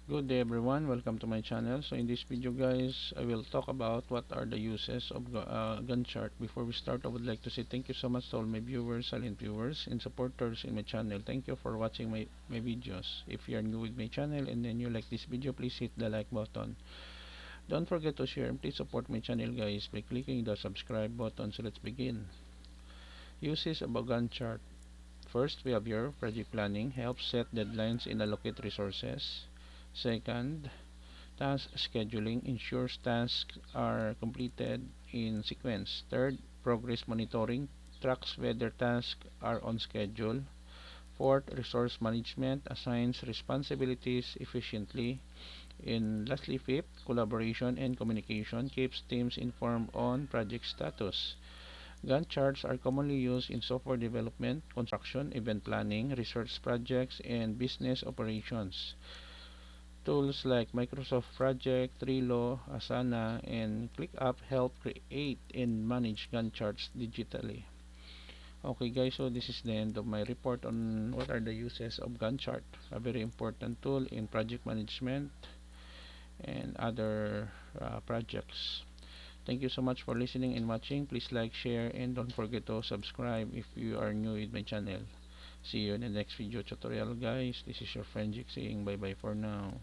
Good day everyone, welcome to my channel. So in this video guys, I will talk about what are the uses of Gantt chart. Before we start, I would like to say thank you so much to all my viewers, silent viewers, and supporters in my channel. Thank you for watching my videos. If you are new with my channel and then you like this video, please hit the like button. Don't forget to share and please support my channel guys by clicking the subscribe button. So let's begin. Uses of a Gantt chart. First, we have your project planning, helps set deadlines and allocate resources. Second, task scheduling ensures tasks are completed in sequence. Third, progress monitoring tracks whether tasks are on schedule. Fourth, resource management assigns responsibilities efficiently. And lastly, fifth, collaboration and communication keeps teams informed on project status. Gantt charts are commonly used in software development, construction, event planning, research projects, and business operations. Tools like Microsoft Project, Trello, Asana, and ClickUp help create and manage Gantt charts digitally. Okay guys, so this is the end of my report on what are the uses of Gantt chart, a very important tool in project management and other projects. Thank you so much for listening and watching. Please like, share, and don't forget to subscribe if you are new with my channel. See you in the next video tutorial guys. This is your friend Jake saying bye bye for now.